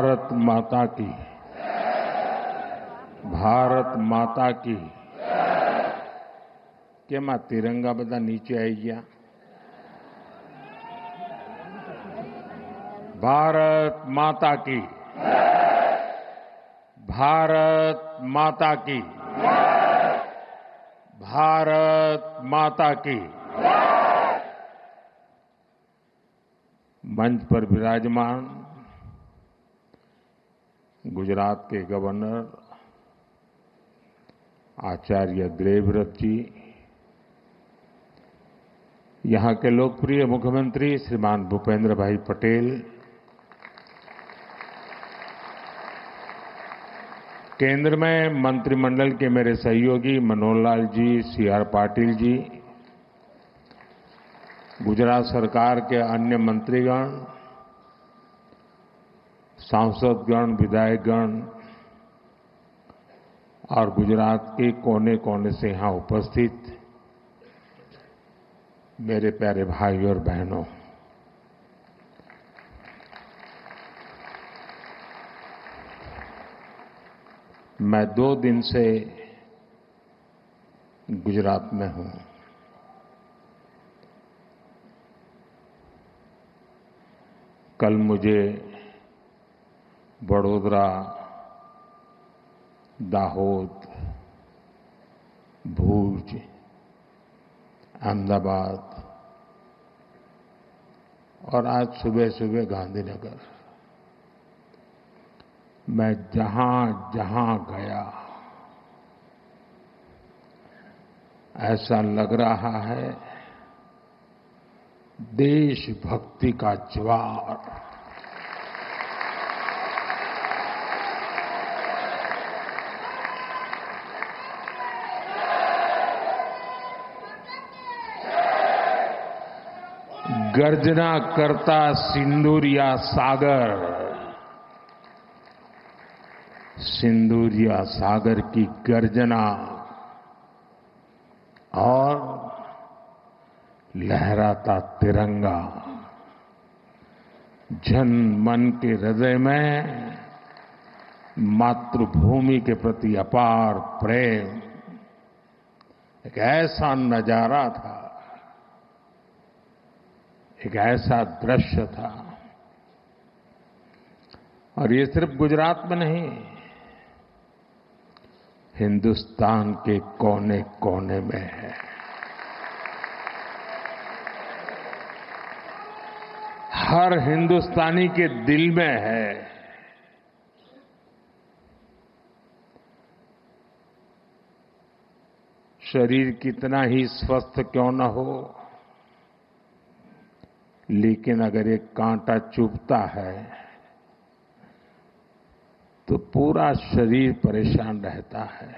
भारत माता की, भारत माता की। કેમ આ તિરંગા બધા નીચે આવી ગયા? भारत माता की, भारत माता की, भारत माता की। मंच पर विराजमान गुजरात के गवर्नर आचार्य देवव्रत जी, यहां के लोकप्रिय मुख्यमंत्री श्रीमान भूपेंद्र भाई पटेल, केंद्र में मंत्रिमंडल के मेरे सहयोगी मनोहर लाल जी, सी.आर. पाटिल जी, गुजरात सरकार के अन्य मंत्रीगण, सांसदगण, विधायकगण और गुजरात के कोने कोने से यहां उपस्थित मेरे प्यारे भाई और बहनों, मैं 2 दिन से गुजरात में हूं। कल मुझे वडोदरा, दाहोद, भूज, अहमदाबाद और आज सुबह सुबह गांधीनगर, मैं जहां जहां गया ऐसा लग रहा है देशभक्ति का ज्वार गर्जना करता सिंदूरिया सागर, सिंदूरिया सागर की गर्जना और लहराता तिरंगा जन मन के हृदय में मातृभूमि के प्रति अपार प्रेम, एक ऐसा नजारा था, एक ऐसा दृश्य था। और ये सिर्फ गुजरात में नहीं, हिंदुस्तान के कोने कोने में है। हर हिंदुस्तानी के दिल में है। शरीर कितना ही स्वस्थ क्यों न हो, लेकिन अगर एक कांटा चुभता है तो पूरा शरीर परेशान रहता है।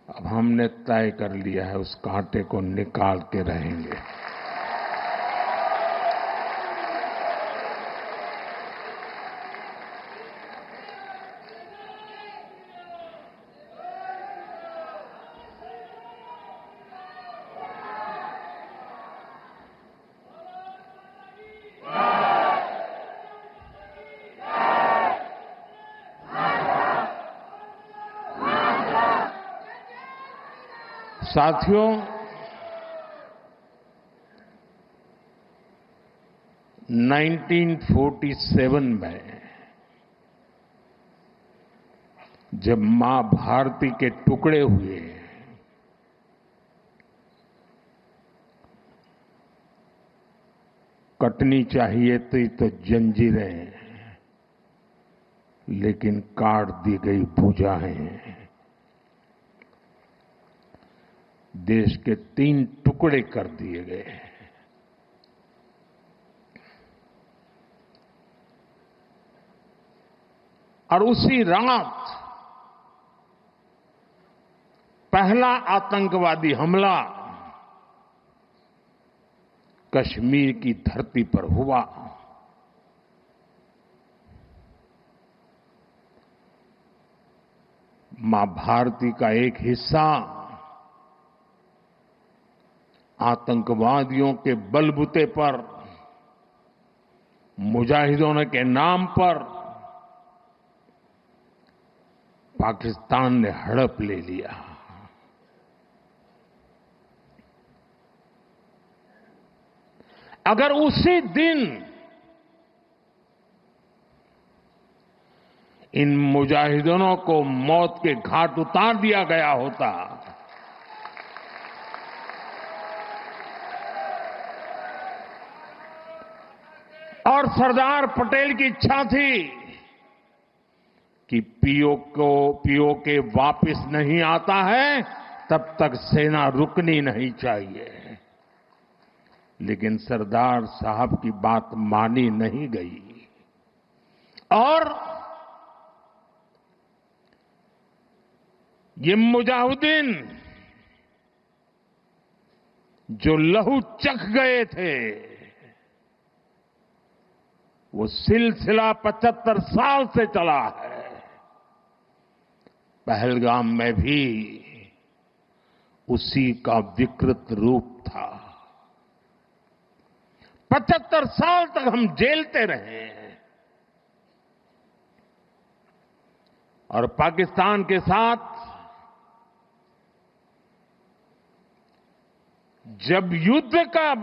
अब हमने तय कर लिया है उस कांटे को निकाल के रहेंगे। साथियों, 1947 में जब मां भारती के टुकड़े हुए, कटनी चाहिए थी तो जंजीरें, लेकिन काट दी गई भुजाएं। देश के 3 टुकड़े कर दिए गए। और उसी रात पहला आतंकवादी हमला कश्मीर की धरती पर हुआ। मां भारती का एक हिस्सा आतंकवादियों के बलबूते पर मुजाहिदों के नाम पर पाकिस्तान ने हड़प ले लिया। अगर उसी दिन इन मुजाहिदों को मौत के घाट उतार दिया गया होता और सरदार पटेल की इच्छा थी कि पीओके वापस नहीं आता है तब तक सेना रुकनी नहीं चाहिए, लेकिन सरदार साहब की बात मानी नहीं गई और ये मुजाहिदीन जो लहू चख गए थे वो सिलसिला 75 साल से चला है। पहलगाम में भी उसी का विकृत रूप था। 75 साल तक हम जेलते रहे और पाकिस्तान के साथ जब युद्ध का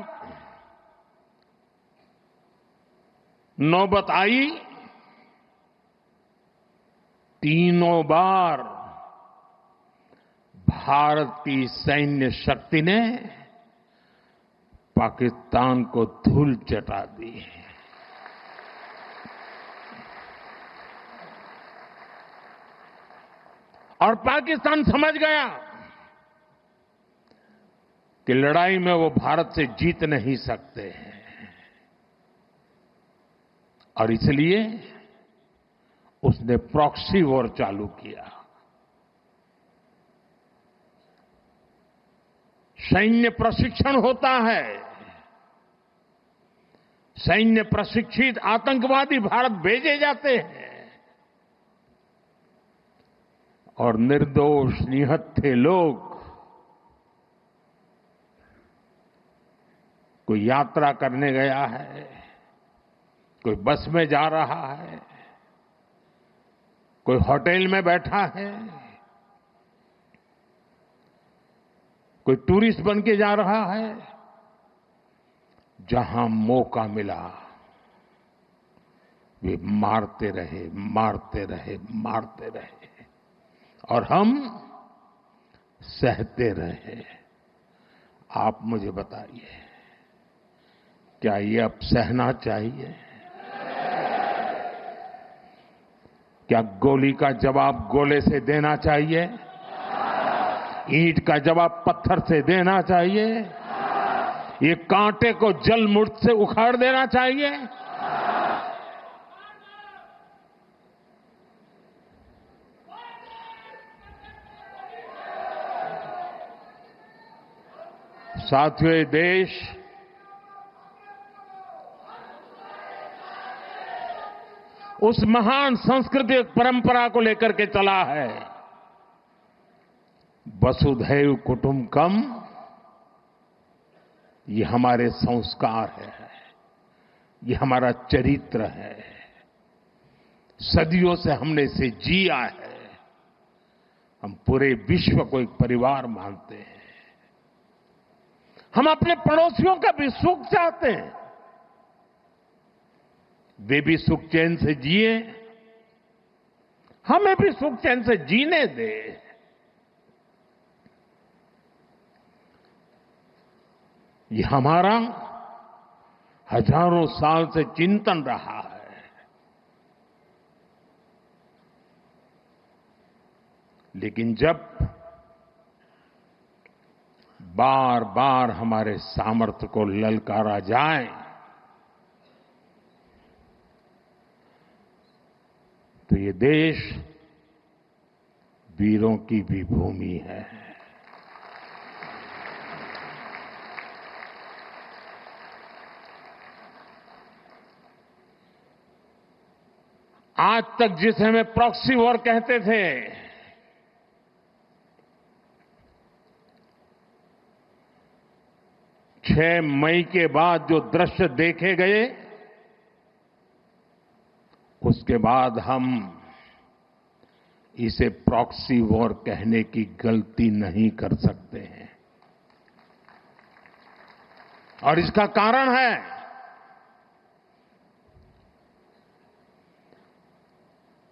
नौबत आई, तीनों बार भारत की सैन्य शक्ति ने पाकिस्तान को धूल चटा दी। और पाकिस्तान समझ गया कि लड़ाई में वो भारत से जीत नहीं सकते हैं और इसलिए उसने प्रॉक्सी वॉर चालू किया। सैन्य प्रशिक्षण होता है, सैन्य प्रशिक्षित आतंकवादी भारत भेजे जाते हैं और निर्दोष निहत्थे लोग कोई यात्रा करने गया है, कोई बस में जा रहा है, कोई होटल में बैठा है, कोई टूरिस्ट बन के जा रहा है, जहां मौका मिला वे मारते रहे, मारते रहे, मारते रहे और हम सहते रहे। आप मुझे बताइए, क्या ये अब सहना चाहिए? क्या गोली का जवाब गोले से देना चाहिए? ईंट का जवाब पत्थर से देना चाहिए? ये कांटे को जल मुर्द से उखाड़ देना चाहिए? साथियों, ये देश उस महान सांस्कृतिक परंपरा को लेकर के चला है, वसुधैव कुटुंबकम। ये हमारे संस्कार है, ये हमारा चरित्र है, सदियों से हमने इसे जिया है। हम पूरे विश्व को एक परिवार मानते हैं। हम अपने पड़ोसियों का भी सुख चाहते हैं, वे भी सुख चैन से जिए, हमें भी सुख चैन से जीने दे। ये हमारा हजारों साल से चिंतन रहा है। लेकिन जब बार बार हमारे सामर्थ्य को ललकारा जाए तो ये देश वीरों की भी भूमि है। आज तक जिसे हमें प्रॉक्सी वॉर कहते थे, 6 मई के बाद जो दृश्य देखे गए उसके बाद हम इसे प्रॉक्सी वॉर कहने की गलती नहीं कर सकते हैं। और इसका कारण है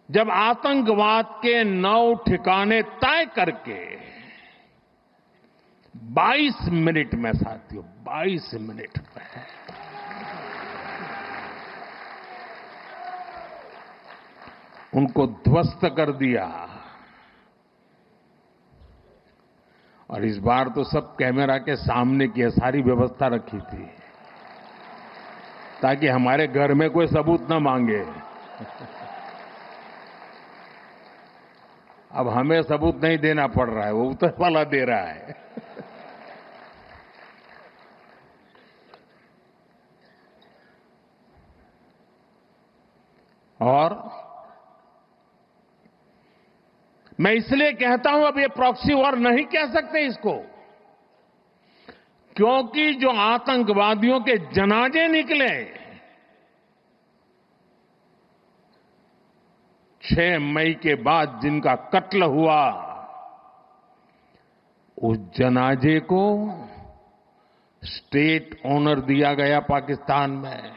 जब आतंकवाद के 9 ठिकाने तय करके 22 मिनट में, साथियों 22 मिनट में उनको ध्वस्त कर दिया। और इस बार तो सब कैमरा के सामने की सारी व्यवस्था रखी थी ताकि हमारे घर में कोई सबूत न मांगे। अब हमें सबूत नहीं देना पड़ रहा है, वो ऊपर वाला दे रहा है। और मैं इसलिए कहता हूं अब ये प्रॉक्सी वॉर नहीं कह सकते इसको, क्योंकि जो आतंकवादियों के जनाजे निकले 6 मई के बाद जिनका कत्ल हुआ, उस जनाजे को स्टेट ऑनर दिया गया पाकिस्तान में।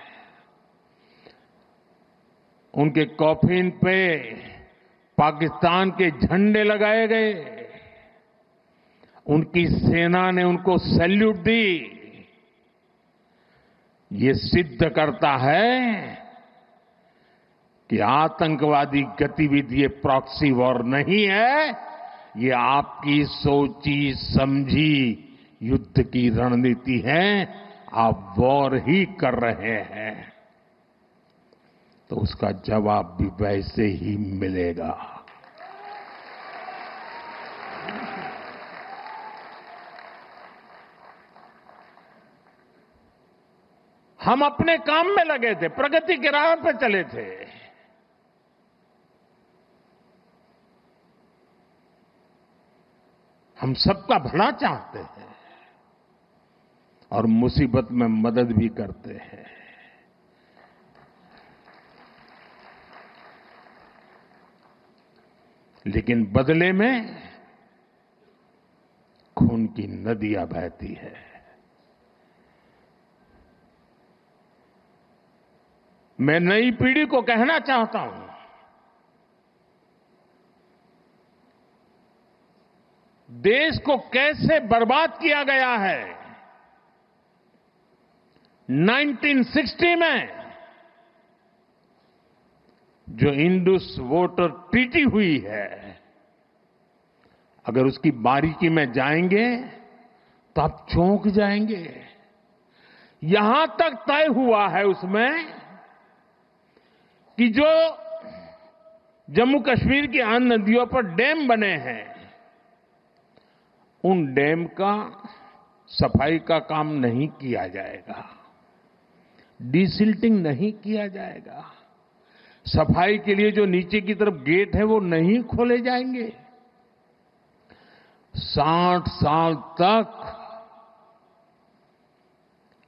उनके कॉफिन पे पाकिस्तान के झंडे लगाए गए, उनकी सेना ने उनको सैल्यूट दी। ये सिद्ध करता है कि आतंकवादी गतिविधि प्रॉक्सी वॉर नहीं है, ये आपकी सोची समझी युद्ध की रणनीति है। आप वॉर ही कर रहे हैं तो उसका जवाब भी वैसे ही मिलेगा। हम अपने काम में लगे थे, प्रगति के राह पर चले थे। हम सबका भला चाहते हैं और मुसीबत में मदद भी करते हैं। लेकिन बदले में खून की नदियां बहती है। मैं नई पीढ़ी को कहना चाहता हूं, देश को कैसे बर्बाद किया गया है। 1960 में जो इंडस वाटर ट्रीटी हुई है, अगर उसकी बारीकी में जाएंगे तो आप चौंक जाएंगे। यहां तक तय हुआ है उसमें कि जो जम्मू कश्मीर की अन्य नदियों पर डैम बने हैं, उन डैम का सफाई का काम नहीं किया जाएगा, डिसिल्टिंग नहीं किया जाएगा। सफाई के लिए जो नीचे की तरफ गेट है वो नहीं खोले जाएंगे। 60 साल तक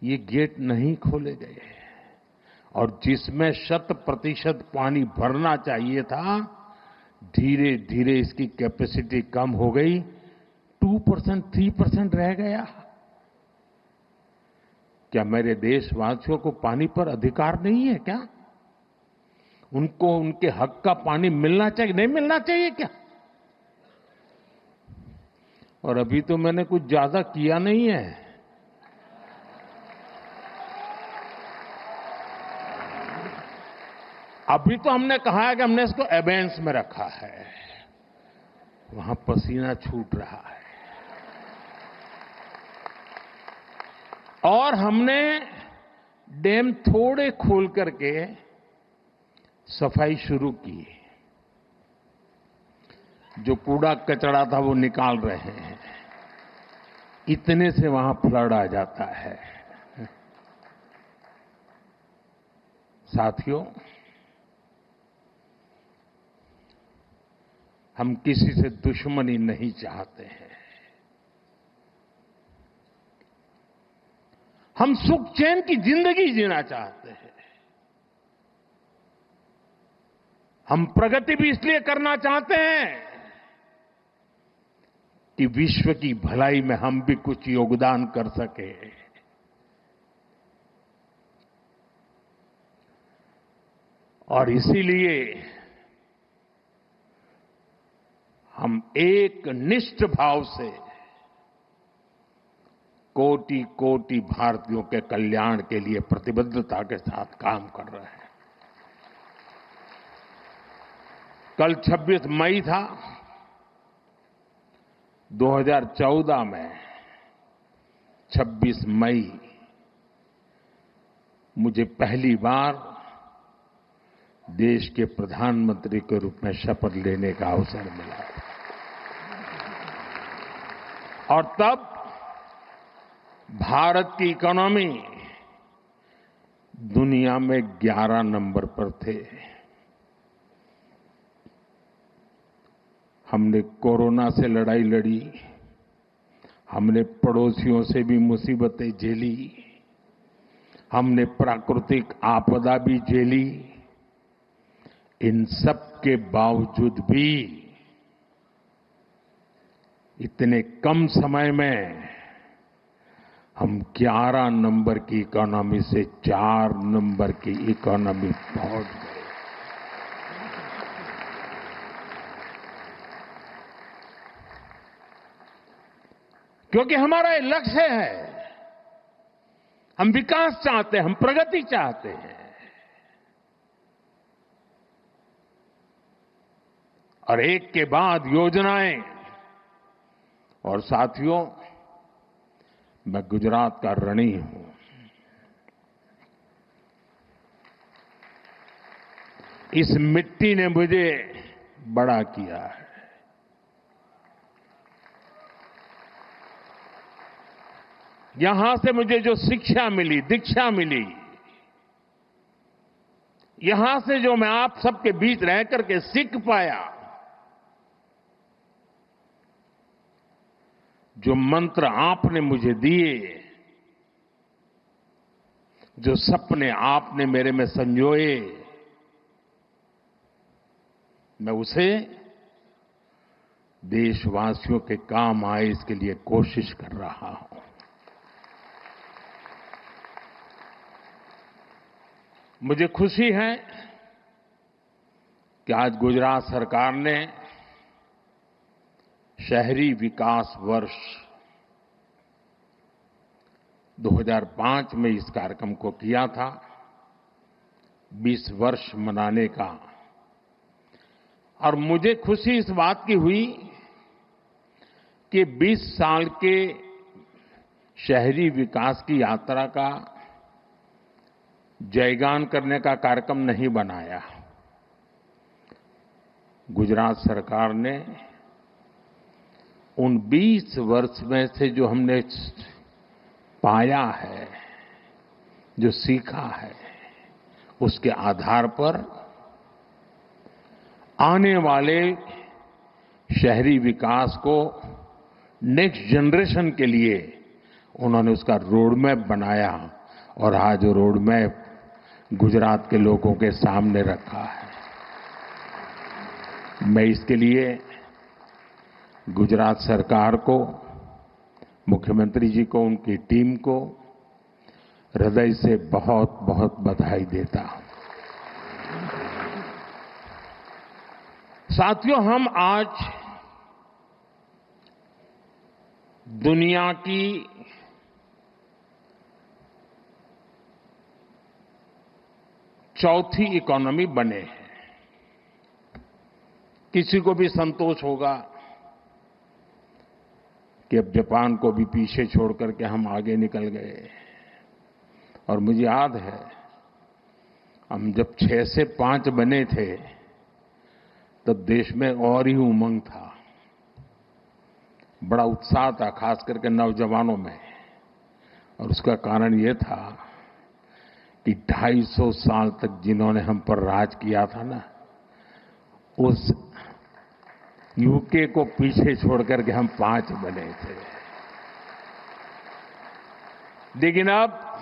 ये गेट नहीं खोले गए और जिसमें 100% पानी भरना चाहिए था, धीरे धीरे इसकी कैपेसिटी कम हो गई, 2%, 3% रह गया। क्या मेरे देशवासियों को पानी पर अधिकार नहीं है क्या? उनको उनके हक का पानी मिलना चाहिए, नहीं मिलना चाहिए क्या? और अभी तो मैंने कुछ ज्यादा किया नहीं है। अभी तो हमने कहा है कि हमने इसको एबेंस में रखा है, वहां पसीना छूट रहा है। और हमने डैम थोड़े खोल करके सफाई शुरू की। जो कूड़ा कचरा था वो निकाल रहे हैं। इतने से वहां फ्लड आ जाता है। साथियों, हम किसी से दुश्मनी नहीं चाहते हैं। हम सुख चैन की जिंदगी जीना चाहते हैं। हम प्रगति भी इसलिए करना चाहते हैं कि विश्व की भलाई में हम भी कुछ योगदान कर सके। और इसीलिए हम एक निष्ठ भाव से कोटि कोटि भारतीयों के कल्याण के लिए प्रतिबद्धता के साथ काम कर रहे हैं। कल 26 मई था। 2014 में 26 मई मुझे पहली बार देश के प्रधानमंत्री के रूप में शपथ लेने का अवसर मिला। और तब भारत की इकोनॉमी दुनिया में 11 नंबर पर थे। हमने कोरोना से लड़ाई लड़ी, हमने पड़ोसियों से भी मुसीबतें झेली, हमने प्राकृतिक आपदा भी झेली। इन सब के बावजूद भी इतने कम समय में हम 11 नंबर की इकोनॉमी से 4 नंबर की इकोनॉमी पहुंच गए। क्योंकि हमारा ये लक्ष्य है, हम विकास चाहते हैं, हम प्रगति चाहते हैं। और एक के बाद योजनाएं। और साथियों, मैं गुजरात का ऋणी हूं। इस मिट्टी ने मुझे बड़ा किया है। यहां से मुझे जो शिक्षा मिली, दीक्षा मिली, यहां से जो मैं आप सबके बीच रह करके सीख पाया, जो मंत्र आपने मुझे दिए, जो सपने आपने मेरे में संजोए, मैं उसे देशवासियों के काम आए इसके लिए कोशिश कर रहा हूं। मुझे खुशी है कि आज गुजरात सरकार ने शहरी विकास वर्ष 2005 में इस कार्यक्रम को किया था, 20 वर्ष मनाने का। और मुझे खुशी इस बात की हुई कि 20 साल के शहरी विकास की यात्रा का जयगान करने का कार्यक्रम नहीं बनाया। गुजरात सरकार ने उन 20 वर्ष में से जो हमने पाया है, जो सीखा है, उसके आधार पर आने वाले शहरी विकास को नेक्स्ट जनरेशन के लिए उन्होंने उसका रोड मैप बनाया। और आज वो रोड मैप गुजरात के लोगों के सामने रखा है। मैं इसके लिए गुजरात सरकार को, मुख्यमंत्री जी को, उनकी टीम को हृदय से बहुत बहुत बधाई देता हूं। साथियों, हम आज दुनिया की चौथी इकोनॉमी बने हैं। किसी को भी संतोष होगा कि अब जापान को भी पीछे छोड़ करके हम आगे निकल गए। और मुझे याद है, हम जब 6 से 5 बने थे तब देश में और ही उमंग था, बड़ा उत्साह था, खास करके नौजवानों में। और उसका कारण ये था कि 250 साल तक जिन्होंने हम पर राज किया था ना, उस यूके को पीछे छोड़ करके हम 5 बने थे। लेकिन अब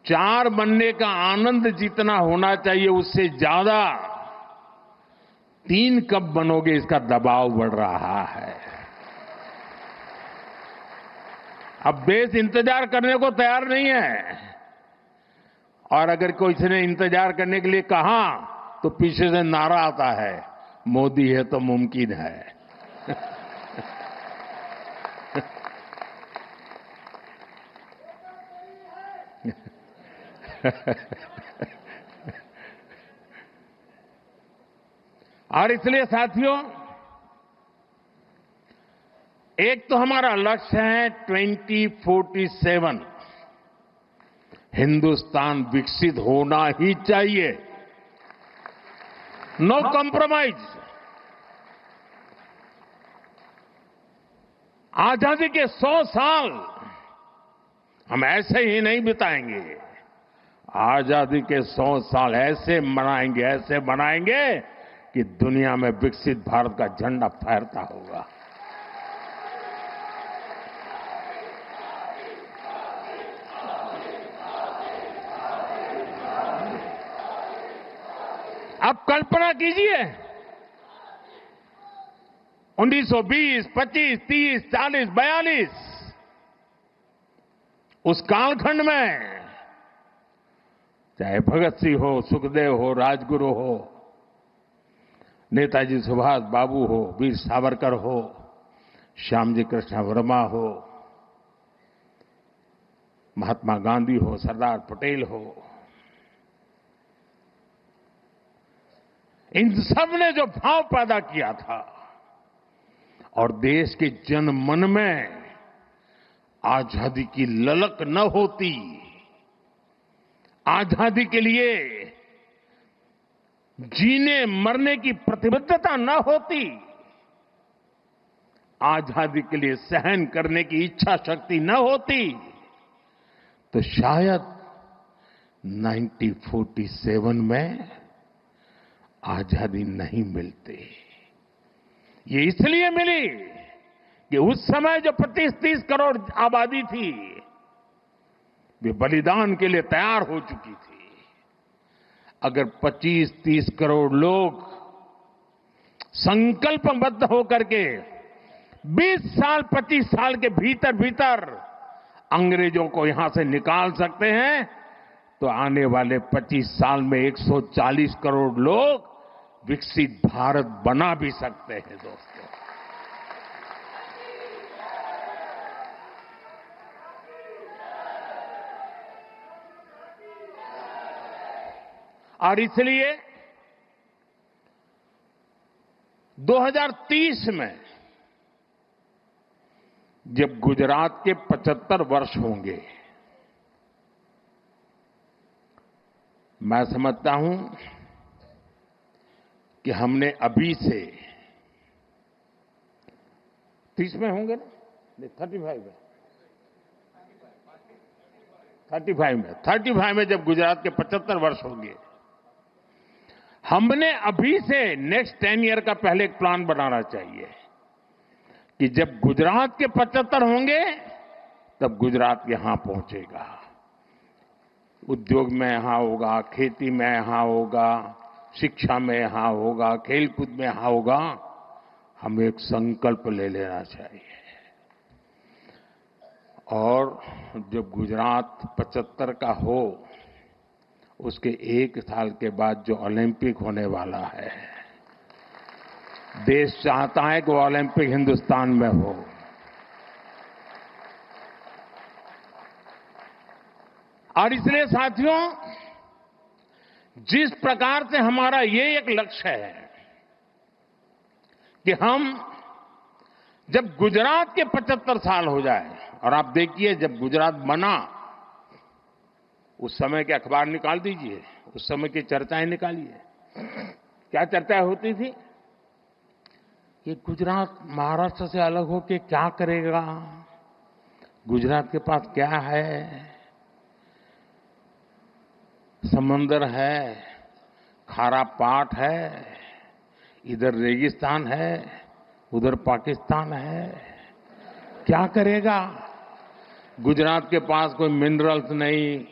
4 बनने का आनंद जितना होना चाहिए, उससे ज्यादा 3 कब बनोगे इसका दबाव बढ़ रहा है। अब देश इंतजार करने को तैयार नहीं है, और अगर कोई ने इंतजार करने के लिए कहा तो पीछे से नारा आता है, मोदी है तो मुमकिन है। और इसलिए साथियों, एक तो हमारा लक्ष्य है 2047 हिंदुस्तान विकसित होना ही चाहिए, नो कॉम्प्रोमाइज। आजादी के 100 साल हम ऐसे ही नहीं बिताएंगे। आजादी के 100 साल ऐसे मनाएंगे कि दुनिया में विकसित भारत का झंडा फहरता होगा। अब कल्पना कीजिए, 1920, 25, 30, 40, 42 उस कालखंड में चाहे भगत सिंह हो, सुखदेव हो, राजगुरु हो, नेताजी सुभाष बाबू हो, वीर सावरकर हो, श्यामजी कृष्ण वर्मा हो, महात्मा गांधी हो, सरदार पटेल हो, इन सब ने जो भाव पैदा किया था और देश के जन मन में आजादी की ललक न होती, आजादी के लिए जीने मरने की प्रतिबद्धता न होती, आजादी के लिए सहन करने की इच्छा शक्ति न होती, तो शायद 1947 में आजादी नहीं मिलती। ये इसलिए मिली कि उस समय जो 25-30 करोड़ आबादी थी, वे बलिदान के लिए तैयार हो चुकी थी। अगर 25-30 करोड़ लोग संकल्पबद्ध होकर के 20 साल 25 साल के भीतर भीतर अंग्रेजों को यहां से निकाल सकते हैं, तो आने वाले 25 साल में 140 करोड़ लोग विकसित भारत बना भी सकते हैं दोस्तों। और इसलिए 2030 में जब गुजरात के 75 वर्ष होंगे, मैं समझता हूं कि हमने अभी से 30 में होंगे ना, 35 में जब गुजरात के 75 वर्ष होंगे, हमने अभी से नेक्स्ट 10 ईयर का पहले एक प्लान बनाना चाहिए कि जब गुजरात के 75 होंगे तब गुजरात यहां पहुंचेगा, उद्योग में यहां होगा, खेती में यहां होगा, शिक्षा में यहां होगा, खेलकूद में यहां होगा। हमें एक संकल्प ले लेना चाहिए, और जब गुजरात 75 का हो, उसके 1 साल के बाद जो ओलंपिक होने वाला है, देश चाहता है कि वो ओलंपिक हिंदुस्तान में हो। और इसलिए साथियों, जिस प्रकार से हमारा ये एक लक्ष्य है कि हम जब गुजरात के 75 साल हो जाए, और आप देखिए जब गुजरात बना उस समय के अखबार निकाल दीजिए, उस समय की चर्चाएं निकालिए, क्या चर्चा होती थी कि गुजरात महाराष्ट्र से अलग होकर क्या करेगा, गुजरात के पास क्या है, समंदर है, खारा पाट है, इधर रेगिस्तान है, उधर पाकिस्तान है, क्या करेगा, गुजरात के पास कोई मिनरल्स नहीं,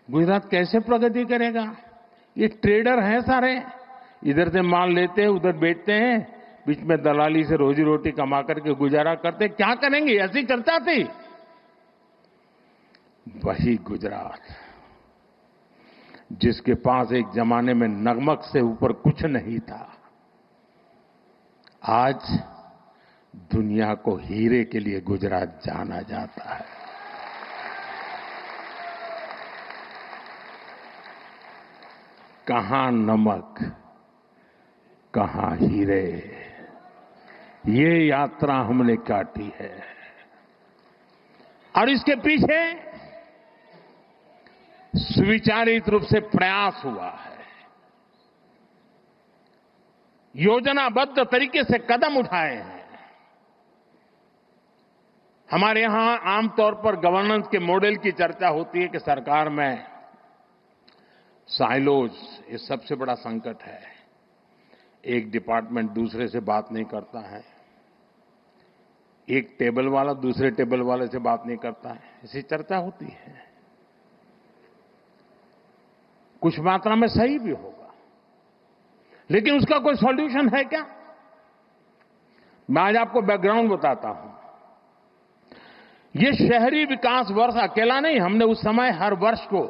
गुजरात कैसे प्रगति करेगा, ये ट्रेडर हैं सारे, इधर से माल लेते हैं, उधर बेचते हैं, बीच में दलाली से रोजी रोटी कमा करके गुजारा करते। क्या करेंगे? ऐसी चर्चा थी। वही गुजरात जिसके पास एक जमाने में नमक से ऊपर कुछ नहीं था, आज दुनिया को हीरे के लिए गुजरात जाना जाता है। कहां नमक, कहां हीरे, ये यात्रा हमने काटी है। और इसके पीछे सुविचारित रूप से प्रयास हुआ है, योजनाबद्ध तरीके से कदम उठाए हैं। हमारे यहां आमतौर पर गवर्नेंस के मॉडल की चर्चा होती है कि सरकार में साइलोज ये सबसे बड़ा संकट है। एक डिपार्टमेंट दूसरे से बात नहीं करता है, एक टेबल वाला दूसरे टेबल वाले से बात नहीं करता है, ऐसी चर्चा होती है। कुछ मात्रा में सही भी होगा, लेकिन उसका कोई सॉल्यूशन है क्या? मैं आज आपको बैकग्राउंड बताता हूं। ये शहरी विकास वर्ष अकेला नहीं, हमने उस समय हर वर्ष को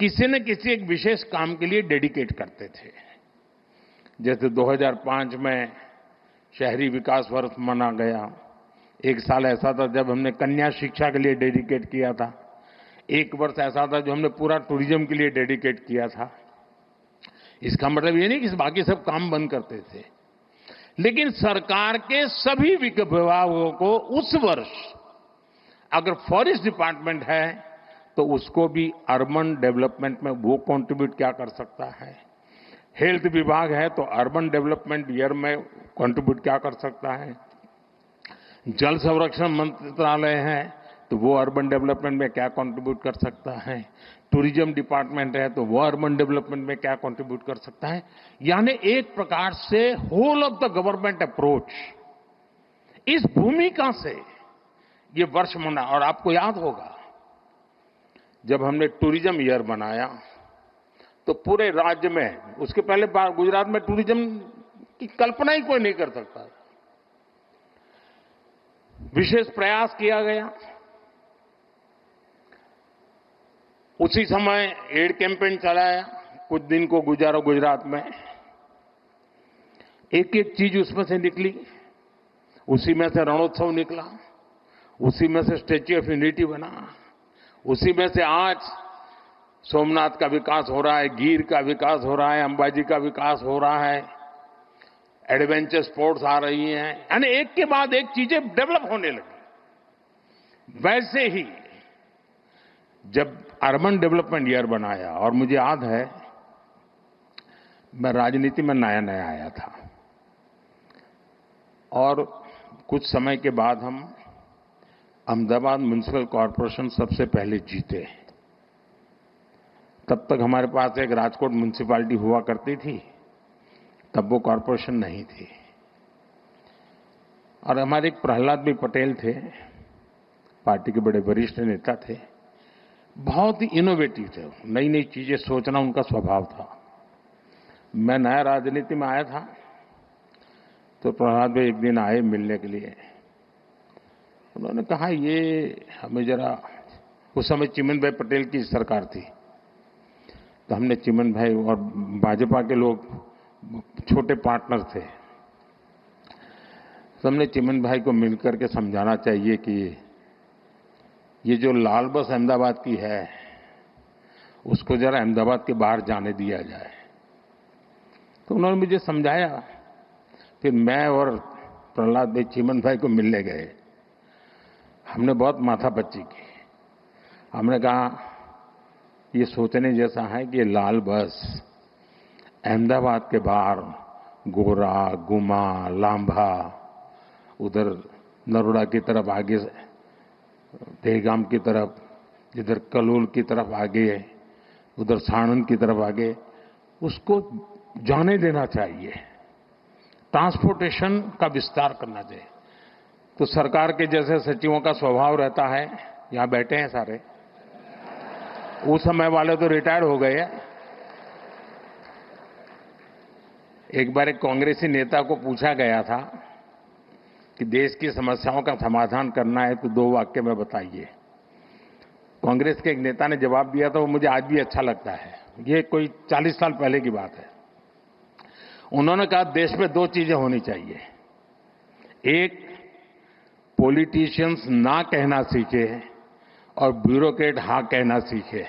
किसी न किसी एक विशेष काम के लिए डेडिकेट करते थे। जैसे 2005 में शहरी विकास वर्ष मना गया। एक साल ऐसा था जब हमने कन्या शिक्षा के लिए डेडिकेट किया था। एक वर्ष ऐसा था जो हमने पूरा टूरिज्म के लिए डेडिकेट किया था। इसका मतलब ये नहीं कि बाकी सब काम बंद करते थे, लेकिन सरकार के सभी विभागों को उस वर्ष अगर फॉरेस्ट डिपार्टमेंट है तो उसको भी अर्बन डेवलपमेंट में वो कंट्रीब्यूट क्या कर सकता है, हेल्थ विभाग है तो अर्बन डेवलपमेंट ईयर में कंट्रीब्यूट क्या कर सकता है, जल संरक्षण मंत्रालय है तो वो अर्बन डेवलपमेंट में क्या कंट्रीब्यूट कर सकता है, टूरिज्म डिपार्टमेंट है तो वो अर्बन डेवलपमेंट में क्या कंट्रीब्यूट कर सकता है। यानी एक प्रकार से whole of the government approach, इस भूमिका से ये वर्ष मना। और आपको याद होगा जब हमने टूरिज्म ईयर बनाया तो पूरे राज्य में, उसके पहले गुजरात में टूरिज्म की कल्पना ही कोई नहीं कर सकता, विशेष प्रयास किया गया। उसी समय एड कैंपेन चलाया, कुछ दिन को गुजारो गुजरात में। एक एक चीज उसमें से निकली, उसी में से रणोत्सव निकला, उसी में से स्टैच्यू ऑफ यूनिटी बना, उसी में से आज सोमनाथ का विकास हो रहा है, गिर का विकास हो रहा है, अंबाजी का विकास हो रहा है, एडवेंचर स्पोर्ट्स आ रही हैं, यानी एक के बाद एक चीजें डेवलप होने लगी। वैसे ही जब अर्बन डेवलपमेंट ईयर बनाया, और मुझे याद है मैं राजनीति में नया नया आया था और कुछ समय के बाद हम अहमदाबाद म्युनिसिपल कॉरपोरेशन सबसे पहले जीते। तब तक हमारे पास एक राजकोट म्युनिसिपैलिटी हुआ करती थी, तब वो कॉरपोरेशन नहीं थी। और हमारे एक प्रहलाद भाई पटेल थे, पार्टी के बड़े वरिष्ठ नेता थे, बहुत ही इनोवेटिव थे, नई नई चीजें सोचना उनका स्वभाव था। मैं नया राजनीति में आया था तो प्रहलाद भाई एक दिन आए मिलने के लिए। उन्होंने कहा ये हमें जरा, उस समय चिमन भाई पटेल की सरकार थी, तो हमने चिमन भाई और भाजपा के लोग छोटे पार्टनर थे, तो हमने चिमन भाई को मिलकर के समझाना चाहिए कि ये जो लाल बस अहमदाबाद की है उसको जरा अहमदाबाद के बाहर जाने दिया जाए। तो उन्होंने मुझे समझाया। फिर मैं और प्रहलाद भाई चिमन भाई को मिलने गए। हमने बहुत माथापच्ची की। हमने कहा ये सोचने जैसा है कि ये लाल बस अहमदाबाद के बाहर गोरा, गुमा, लांभा, उधर नरोड़ा की तरफ आगे, देहगाम की तरफ, इधर कलोल की तरफ आगे, उधर साणंद की तरफ आगे, उसको जाने देना चाहिए, ट्रांसपोर्टेशन का विस्तार करना चाहिए। तो सरकार के जैसे सचिवों का स्वभाव रहता है, यहां बैठे हैं सारे, उस समय वाले तो रिटायर हो गए हैं, एक बार एक कांग्रेसी नेता को पूछा गया था कि देश की समस्याओं का समाधान करना है तो 2 वाक्य में बताइए। कांग्रेस के एक नेता ने जवाब दिया था, वो मुझे आज भी अच्छा लगता है। ये कोई 40 साल पहले की बात है। उन्होंने कहा देश में 2 चीजें होनी चाहिए। एक, पॉलिटिशियंस ना कहना सीखे और ब्यूरोक्रेट हाँ कहना सीखे।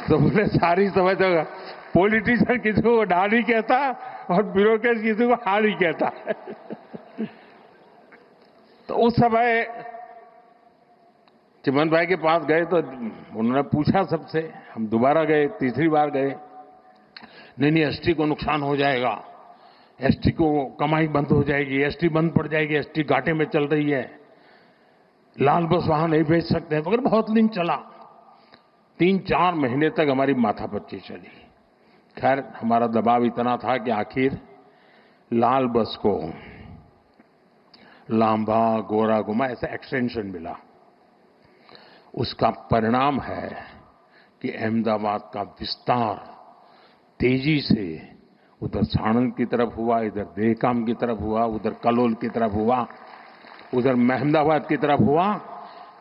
तो बोले सारी समझ होगा, पॉलिटिशियन किसी को ढा नहीं कहता और ब्यूरोक्रेट किसी को हाँ नहीं कहता। तो उस समय चिमन भाई के पास गए तो उन्होंने पूछा सबसे, हम दोबारा गए, तीसरी बार गए, नहीं एसटी को नुकसान हो जाएगा, एसटी को कमाई बंद हो जाएगी, एसटी बंद पड़ जाएगी, एसटी घाटे में चल रही है, लाल बस वहां नहीं भेज सकते। मगर बहुत दिन चला, 3-4 महीने तक हमारी माथापच्ची चली। खैर हमारा दबाव इतना था कि आखिर लाल बस को लांबा गोरा गुमा ऐसा एक्सटेंशन मिला। उसका परिणाम है कि अहमदाबाद का विस्तार तेजी से उधर साणंद की तरफ हुआ, इधर देहकाम की तरफ हुआ, उधर कलोल की तरफ हुआ, उधर महमदाबाद की तरफ हुआ।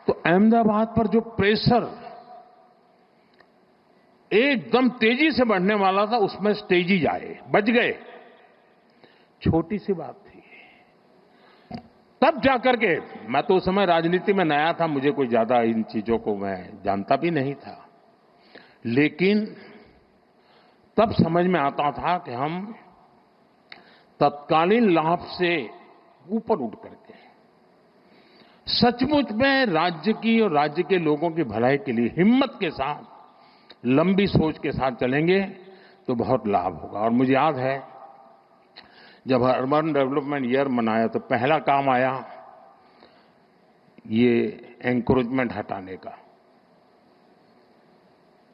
तो अहमदाबाद पर जो प्रेशर एकदम तेजी से बढ़ने वाला था, उसमें तेजी आए, बच गए। छोटी सी बात थी। तब जाकर के, मैं तो उस समय राजनीति में नया था, मुझे कोई ज्यादा इन चीजों को मैं जानता भी नहीं था, लेकिन तब समझ में आता था कि हम तत्कालीन लाभ से ऊपर उठ करके सचमुच में राज्य की और राज्य के लोगों की भलाई के लिए हिम्मत के साथ, लंबी सोच के साथ चलेंगे तो बहुत लाभ होगा। और मुझे याद है जब अर्बन डेवलपमेंट ईयर मनाया तो पहला काम आया ये एंक्रोचमेंट हटाने का।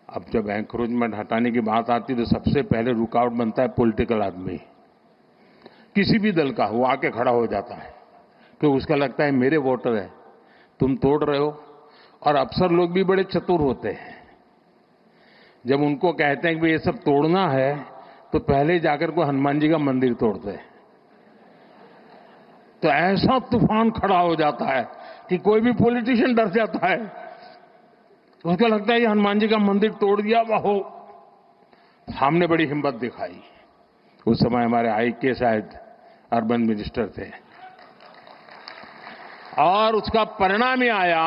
अब जब एंक्रोचमेंट हटाने की बात आती तो सबसे पहले रुकावट बनता है पॉलिटिकल आदमी, किसी भी दल का, वो आके खड़ा हो जाता है तो उसका लगता है मेरे वोटर है, तुम तोड़ रहे हो। और अफसर लोग भी बड़े चतुर होते हैं, जब उनको कहते हैं कि ये सब तोड़ना है तो पहले जाकर को हनुमान जी का मंदिर तोड़ते हैं। तो ऐसा तूफान खड़ा हो जाता है कि कोई भी पॉलिटिशियन डर जाता है, उसको लगता है ये हनुमान जी का मंदिर तोड़ दिया। वाहो, हमने बड़ी हिम्मत दिखाई। उस समय हमारे आईके शायद अर्बन मिनिस्टर थे, और उसका परिणाम ये आया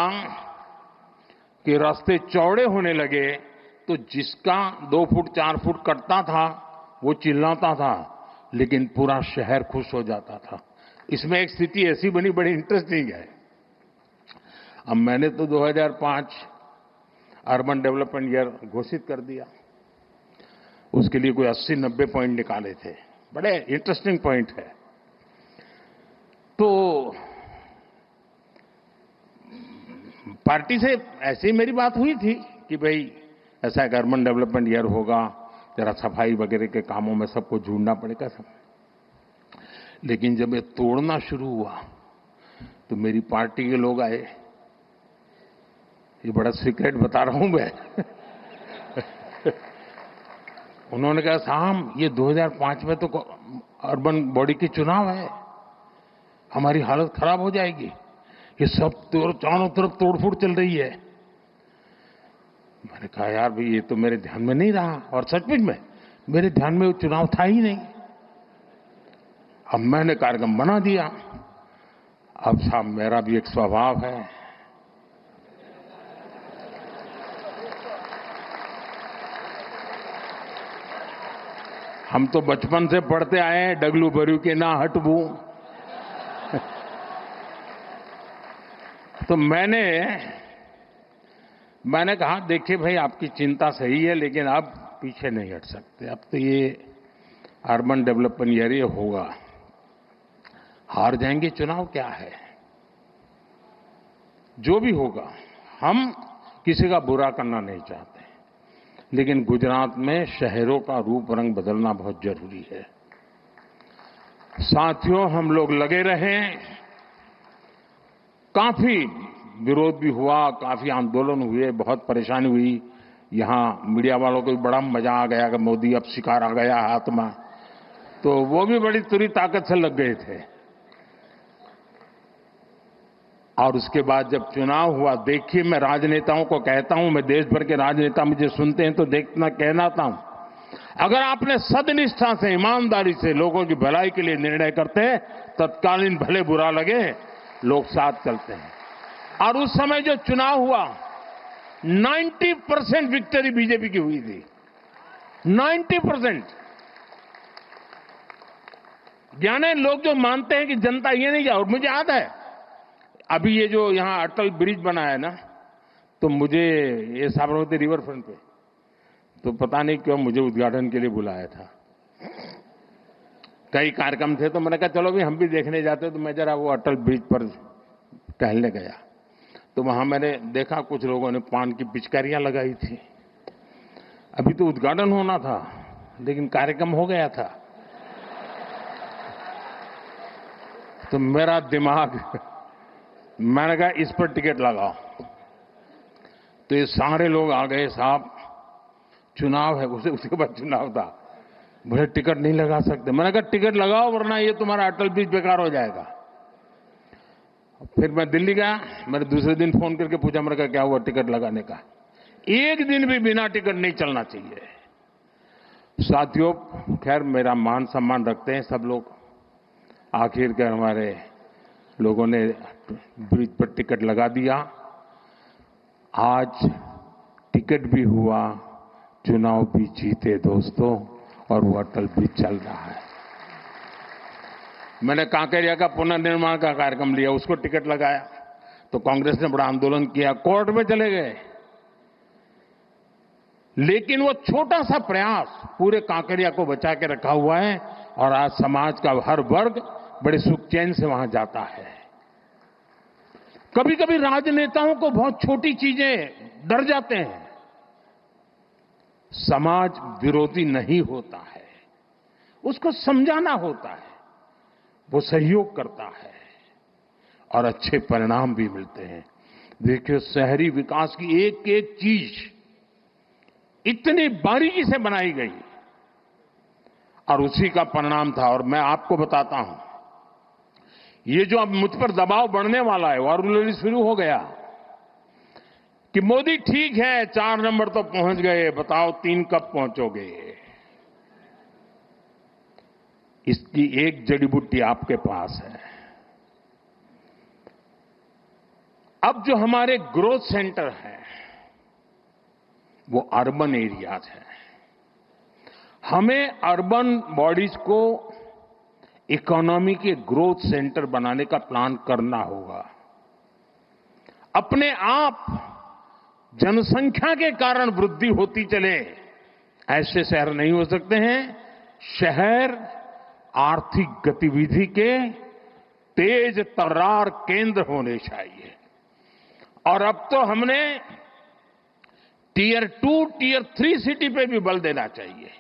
कि रास्ते चौड़े होने लगे तो जिसका 2 फुट 4 फुट कटता था वो चिल्लाता था, लेकिन पूरा शहर खुश हो जाता था। इसमें एक स्थिति ऐसी बनी, बड़ी इंटरेस्टिंग है। अब मैंने तो 2005 अर्बन डेवलपमेंट ईयर घोषित कर दिया, उसके लिए कोई 80-90 पॉइंट निकाले थे, बड़े इंटरेस्टिंग पॉइंट है। तो पार्टी से ऐसे ही मेरी बात हुई थी कि भाई ऐसा एक अर्बन डेवलपमेंट ईयर होगा, जरा सफाई वगैरह के कामों में सबको जुड़ना पड़ेगा सब। लेकिन जब ये तोड़ना शुरू हुआ तो मेरी पार्टी के लोग आए, ये बड़ा सीक्रेट बता रहा हूं मैं। उन्होंने कहा साहब ये 2005 में तो अर्बन बॉडी की चुनाव है, हमारी हालत खराब हो जाएगी, ये सब चारों तरफ तोड़फोड़ चल रही है। मैंने कहा यार भाई ये तो मेरे ध्यान में नहीं रहा, और सचमुच में मेरे ध्यान में वो चुनाव था ही नहीं। अब मैंने कार्यक्रम बना दिया। अब साहब मेरा भी एक स्वभाव है, हम तो बचपन से पढ़ते आए हैं डगलू भरू के ना हटबू। तो मैंने कहा देखिए भाई आपकी चिंता सही है, लेकिन अब पीछे नहीं हट सकते। अब तो ये अर्बन डेवलपमेंट ईयर ये होगा, हार जाएंगे चुनाव क्या है, जो भी होगा। हम किसी का बुरा करना नहीं चाहते, लेकिन गुजरात में शहरों का रूप रंग बदलना बहुत जरूरी है। साथियों हम लोग लगे रहे, काफी विरोध भी हुआ, काफी आंदोलन हुए, बहुत परेशानी हुई, यहां मीडिया वालों को भी बड़ा मजा आ गया कि मोदी अब शिकार आ गया हाथ में, तो वो भी बड़ी तुरी ताकत से लग गए थे। और उसके बाद जब चुनाव हुआ, देखिए मैं राजनेताओं को कहता हूं, मैं देश भर के राजनेता मुझे सुनते हैं तो देखना कहना था, अगर आपने सदनिष्ठा से ईमानदारी से लोगों की भलाई के लिए निर्णय करते हैं, तत्कालीन भले बुरा लगे लोग साथ चलते हैं। और उस समय जो चुनाव हुआ 90% विक्ट्री बीजेपी की हुई थी, 90%। यानी लोग जो मानते हैं कि जनता ये नहीं जाए, और मुझे याद है अभी ये जो यहां अटल ब्रिज बना है ना, तो मुझे ये साबरमती रिवर फ्रंट पे, तो पता नहीं क्यों मुझे उद्घाटन के लिए बुलाया था। कई कार्यक्रम थे तो मैंने कहा चलो भी हम भी देखने जाते, तो मैं जरा वो अटल ब्रिज पर टहलने गया, तो वहां मैंने देखा कुछ लोगों ने पान की पिचकारियां लगाई थी। अभी तो उद्घाटन होना था लेकिन कार्यक्रम हो गया था, तो मेरा दिमाग, मैंने कहा इस पर टिकट लगाओ। तो ये सारे लोग आ गए, साहब चुनाव है, उसके बाद चुनाव था, बोले टिकट नहीं लगा सकते। मैंने कहा टिकट लगाओ वरना ये तुम्हारा अटल ब्रिज बेकार हो जाएगा। फिर मैं दिल्ली गया, मैंने दूसरे दिन फोन करके पूछा, मैंने कहा क्या हुआ टिकट लगाने का? एक दिन भी बिना टिकट नहीं चलना चाहिए। साथियों, खैर मेरा मान सम्मान रखते हैं सब लोग, आखिरकार हमारे लोगों ने ब्रिज पर टिकट लगा दिया, आज टिकट भी हुआ, चुनाव भी जीते दोस्तों, और वो अटल ब्रिज चल रहा है। मैंने कांकरिया का पुनर्निर्माण का कार्यक्रम लिया, उसको टिकट लगाया, तो कांग्रेस ने बड़ा आंदोलन किया, कोर्ट में चले गए, लेकिन वो छोटा सा प्रयास पूरे कांकरिया को बचा के रखा हुआ है, और आज समाज का हर वर्ग बड़े सुख चैन से वहां जाता है। कभी कभी राजनेताओं को बहुत छोटी चीजें डर जाते हैं। समाज विरोधी नहीं होता है, उसको समझाना होता है, वो सहयोग करता है और अच्छे परिणाम भी मिलते हैं। देखिए शहरी विकास की एक एक चीज इतनी बारीकी से बनाई गई और उसी का परिणाम था। और मैं आपको बताता हूं, ये जो अब मुझ पर दबाव बढ़ने वाला है, और शुरू हो गया कि मोदी ठीक है 4 नंबर तो पहुंच गए, बताओ 3 कब पहुंचोगे? इसकी एक जड़ी बूटी आपके पास है। अब जो हमारे ग्रोथ सेंटर हैं वो अर्बन एरियाज हैं। हमें अर्बन बॉडीज को इकोनॉमी के ग्रोथ सेंटर बनाने का प्लान करना होगा। अपने आप जनसंख्या के कारण वृद्धि होती चले ऐसे शहर नहीं हो सकते हैं। शहर आर्थिक गतिविधि के तेज तर्रार केंद्र होने चाहिए। और अब तो हमने टियर 2, टियर 3 सिटी पे भी बल देना चाहिए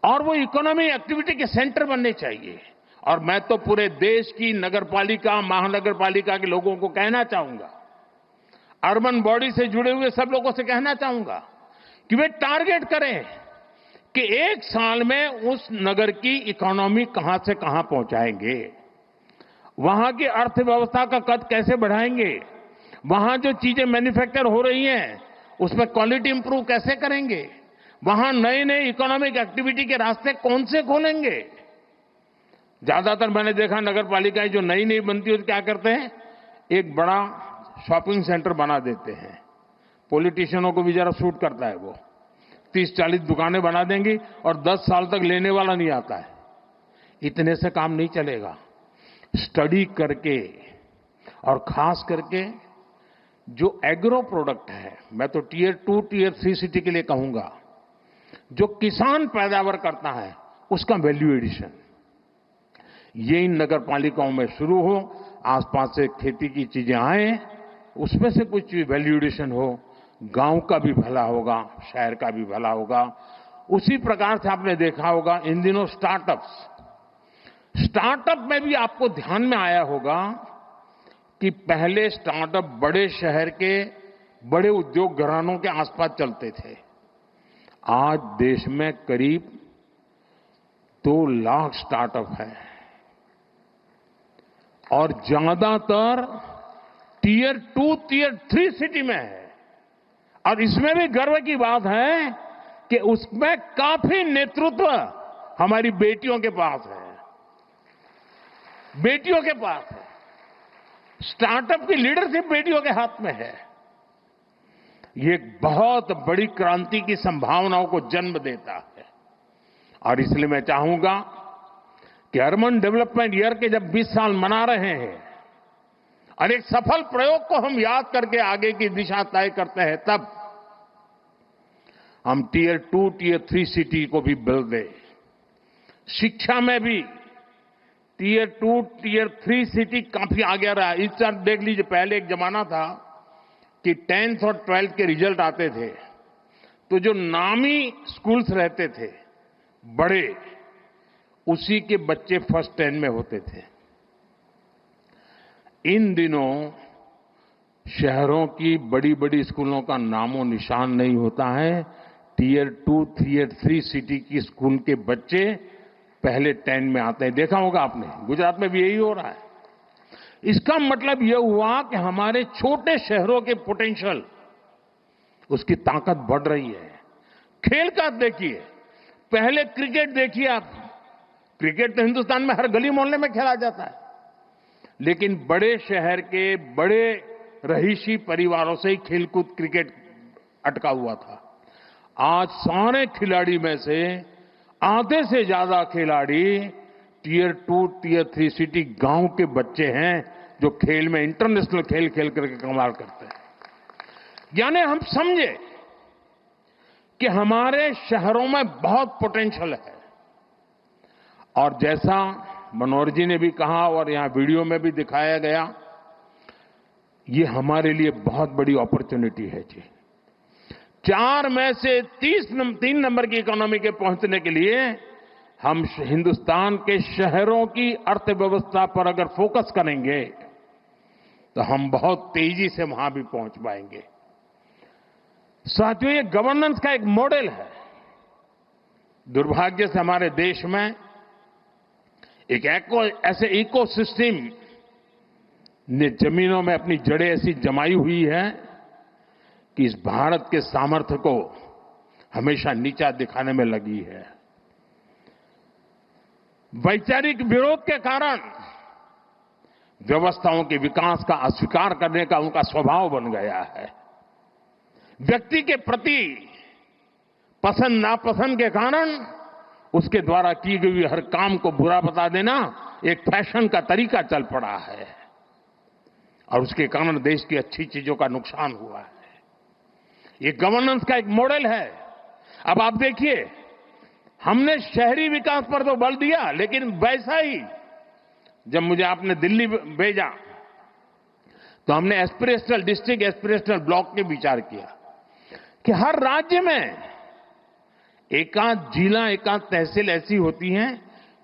और वो इकोनॉमी एक्टिविटी के सेंटर बनने चाहिए। और मैं तो पूरे देश की नगरपालिका, महानगरपालिका के लोगों को कहना चाहूंगा, अर्बन बॉडी से जुड़े हुए सब लोगों से कहना चाहूंगा कि वे टारगेट करें कि 1 साल में उस नगर की इकोनॉमी कहां से कहां पहुंचाएंगे, वहां की अर्थव्यवस्था का कद कैसे बढ़ाएंगे, वहां जो चीजें मैन्युफैक्चर हो रही हैं उसमें क्वालिटी इंप्रूव कैसे करेंगे, वहां नए नए इकोनॉमिक एक्टिविटी के रास्ते कौन से खोलेंगे। ज्यादातर मैंने देखा नगर पालिकाएं जो नई नई बनती है तो क्या करते हैं, एक बड़ा शॉपिंग सेंटर बना देते हैं। पॉलिटिशियनों को भी जरा सूट करता है, वो 30-40 दुकानें बना देंगी और 10 साल तक लेने वाला नहीं आता है। इतने से काम नहीं चलेगा। स्टडी करके और खास करके जो एग्रो प्रोडक्ट है, मैं तो टियर 2, टियर 3 सिटी के लिए कहूंगा, जो किसान पैदावार करता है उसका वैल्यू एडिशन ये इन नगर पालिकाओं में शुरू हो। आसपास से खेती की चीजें आए, उसमें से कुछ वैल्यू एडिशन हो, गांव का भी भला होगा, शहर का भी भला होगा। उसी प्रकार से आपने देखा होगा इन दिनों स्टार्टअप में भी आपको ध्यान में आया होगा कि पहले स्टार्टअप बड़े शहर के बड़े उद्योग घरानों के आसपास चलते थे। आज देश में करीब 2 लाख स्टार्टअप है और ज्यादातर टियर 2, टियर 3 सिटी में है। और इसमें भी गर्व की बात है कि उसमें काफी नेतृत्व हमारी बेटियों के पास है। बेटियों के पास है। स्टार्टअप की लीडरशिप बेटियों के हाथ में है। ये एक बहुत बड़ी क्रांति की संभावनाओं को जन्म देता है। और इसलिए मैं चाहूंगा कि अर्बन डेवलपमेंट ईयर के जब 20 साल मना रहे हैं और एक सफल प्रयोग को हम याद करके आगे की दिशा तय करते हैं, तब हम टियर 2, टियर 3 सिटी को भी बल दें। शिक्षा में भी टियर 2, टियर 3 सिटी काफी आगे रहा। इस तरह देख लीजिए, पहले एक जमाना था कि 10th और 12th के रिजल्ट आते थे तो जो नामी स्कूल्स रहते थे बड़े, उसी के बच्चे फर्स्ट 10 में होते थे। इन दिनों शहरों की बड़ी बड़ी स्कूलों का नामो निशान नहीं होता है। टियर 2, टियर 3 सिटी की स्कूल के बच्चे पहले 10 में आते हैं। देखा होगा आपने, गुजरात में भी यही हो रहा है। इसका मतलब यह हुआ कि हमारे छोटे शहरों के पोटेंशियल, उसकी ताकत बढ़ रही है। खेल का देखिए, पहले क्रिकेट देखिए आप। क्रिकेट तो हिंदुस्तान में हर गली मोहल्ले में खेला जाता है, लेकिन बड़े शहर के बड़े रहीशी परिवारों से ही खेलकूद क्रिकेट अटका हुआ था। आज सारे खिलाड़ी में से आधे से ज्यादा खिलाड़ी टियर 2, टियर 3 सिटी गांव के बच्चे हैं जो खेल में इंटरनेशनल खेल खेल करके कमाल करते हैं। यानी हम समझे कि हमारे शहरों में बहुत पोटेंशियल है। और जैसा मनोहर जी ने भी कहा और यहां वीडियो में भी दिखाया गया, ये हमारे लिए बहुत बड़ी अपॉर्चुनिटी है जी। 4 में से 3 नंबर की इकोनॉमी के पहुंचने के लिए हम हिंदुस्तान के शहरों की अर्थव्यवस्था पर अगर फोकस करेंगे तो हम बहुत तेजी से वहां भी पहुंच पाएंगे। साथियों, ये गवर्नेंस का एक मॉडल है। दुर्भाग्य से हमारे देश में एक ऐसे इकोसिस्टम ने जमीनों में अपनी जड़ें ऐसी जमाई हुई है कि इस भारत के सामर्थ्य को हमेशा नीचा दिखाने में लगी है। वैचारिक विरोध के कारण व्यवस्थाओं के विकास का अस्वीकार करने का उनका स्वभाव बन गया है। व्यक्ति के प्रति पसंद नापसंद के कारण उसके द्वारा की गई हर काम को बुरा बता देना एक फैशन का तरीका चल पड़ा है और उसके कारण देश की अच्छी चीजों का नुकसान हुआ है। ये गवर्नेंस का एक मॉडल है। अब आप देखिए, हमने शहरी विकास पर तो बल दिया, लेकिन वैसा ही जब मुझे आपने दिल्ली भेजा तो हमने एस्पिरेशनल डिस्ट्रिक्ट, एस्पिरेशनल ब्लॉक के विचार किया कि हर राज्य में एकाध जिला, एकाध तहसील ऐसी होती हैं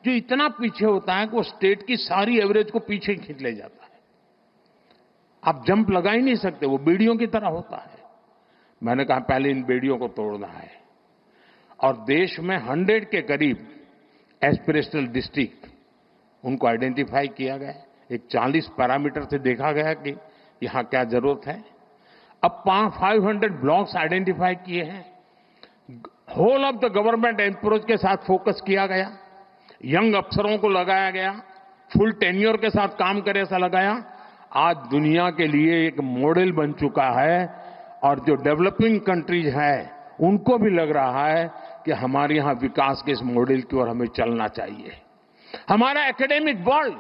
जो इतना पीछे होता है कि वो स्टेट की सारी एवरेज को पीछे खींच ले जाता है। आप जंप लगा ही नहीं सकते, वो बेड़ियों की तरह होता है। मैंने कहा पहले इन बेड़ियों को तोड़ना है और देश में 100 के करीब एस्पिरेशनल डिस्ट्रिक्ट उनको आइडेंटिफाई किया गया। एक 40 पैरामीटर से देखा गया कि यहां क्या जरूरत है। अब 500 ब्लॉक्स आइडेंटिफाई किए हैं। Whole of the government approach के साथ फोकस किया गया, यंग अफसरों को लगाया गया, फुल टेन्योर के साथ काम करे ऐसा लगाया। आज दुनिया के लिए एक मॉडल बन चुका है और जो डेवलपिंग कंट्रीज है उनको भी लग रहा है कि हमारे यहां विकास के इस मॉडल की ओर हमें चलना चाहिए। हमारा एकेडमिक वर्ल्ड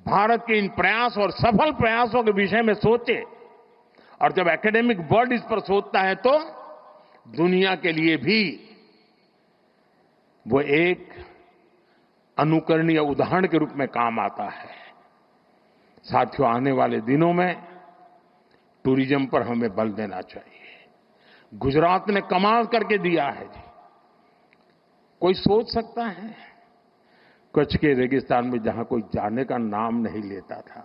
भारत के इन प्रयास और सफल प्रयासों के विषय में सोचे और जब एकेडमिक वर्ल्ड इस पर सोचता है तो दुनिया के लिए भी वो एक अनुकरणीय उदाहरण के रूप में काम आता है। साथियों, आने वाले दिनों में टूरिज्म पर हमें बल देना चाहिए। गुजरात ने कमाल करके दिया है जी। कोई सोच सकता है कच्छ के रेगिस्तान में जहां कोई जाने का नाम नहीं लेता था,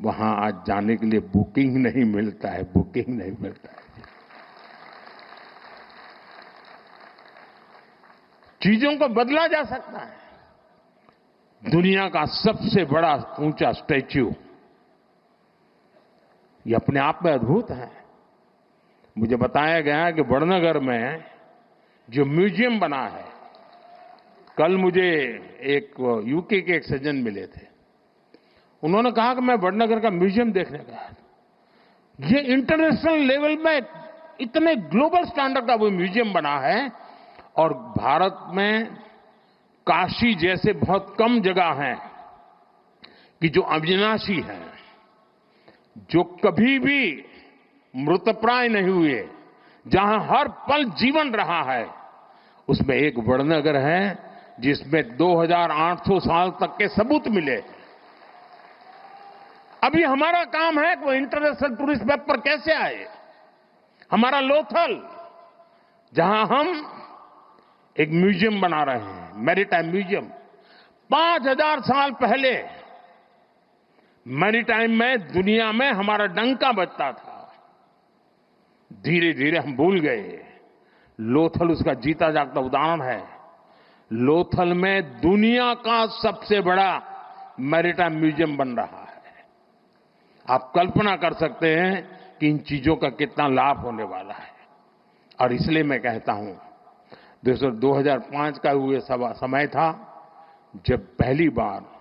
वहां आज जाने के लिए बुकिंग नहीं मिलता है, बुकिंग नहीं मिलता है। चीजों को बदला जा सकता है। दुनिया का सबसे बड़ा ऊंचा स्टैच्यू, ये अपने आप में अद्भुत है। मुझे बताया गया कि वडनगर में जो म्यूजियम बना है, कल मुझे एक यूके के एक सज्जन मिले थे, उन्होंने कहा कि मैं वडनगर का म्यूजियम देखने गया। ये इंटरनेशनल लेवल में इतने ग्लोबल स्टैंडर्ड का वो म्यूजियम बना है, और भारत में काशी जैसे बहुत कम जगह हैं कि जो अविनाशी है, जो कभी भी मृतप्राय नहीं हुए, जहां हर पल जीवन रहा है, उसमें एक वडनगर है जिसमें 2800 साल तक के सबूत मिले। अभी हमारा काम है कि वो इंटरनेशनल टूरिस्ट मैप पर कैसे आए। हमारा लोथल, जहां हम एक म्यूजियम बना रहे हैं, मैरीटाइम म्यूजियम, 5000 साल पहले मैरीटाइम में दुनिया में हमारा डंका बजता था। धीरे धीरे हम भूल गए। लोथल उसका जीता जागता उदाहरण है। लोथल में दुनिया का सबसे बड़ा मैरीटाइम म्यूजियम बन रहा है। आप कल्पना कर सकते हैं कि इन चीजों का कितना लाभ होने वाला है। और इसलिए मैं कहता हूं, 2005 का हुए समय था जब पहली बार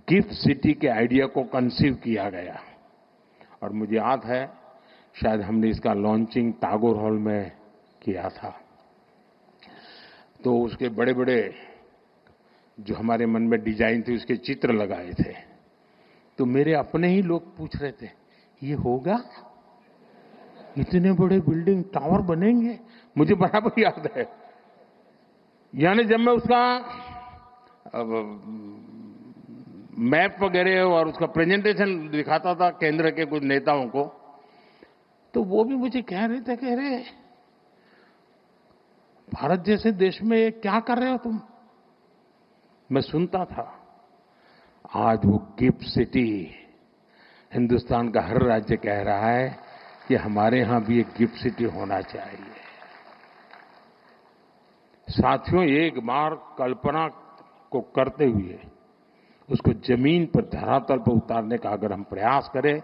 गिफ्ट सिटी के आइडिया को कंसीव किया गया, और मुझे याद है शायद हमने इसका लॉन्चिंग टैगोर हॉल में किया था। तो उसके बड़े बड़े जो हमारे मन में डिजाइन थी, उसके चित्र लगाए थे। तो मेरे अपने ही लोग पूछ रहे थे, ये होगा? इतने बड़े बिल्डिंग टावर बनेंगे? मुझे बराबर याद है। यानी जब मैं उसका मैप वगैरह और उसका प्रेजेंटेशन दिखाता था केंद्र के कुछ नेताओं को, तो वो भी मुझे कह रहे भारत जैसे देश में ये क्या कर रहे हो तुम? मैं सुनता था। आज वो गिफ्ट सिटी, हिंदुस्तान का हर राज्य कह रहा है कि हमारे यहां भी एक गिफ्ट सिटी होना चाहिए। साथियों, एक बार कल्पना को करते हुए उसको जमीन पर, धरातल पर उतारने का अगर हम प्रयास करें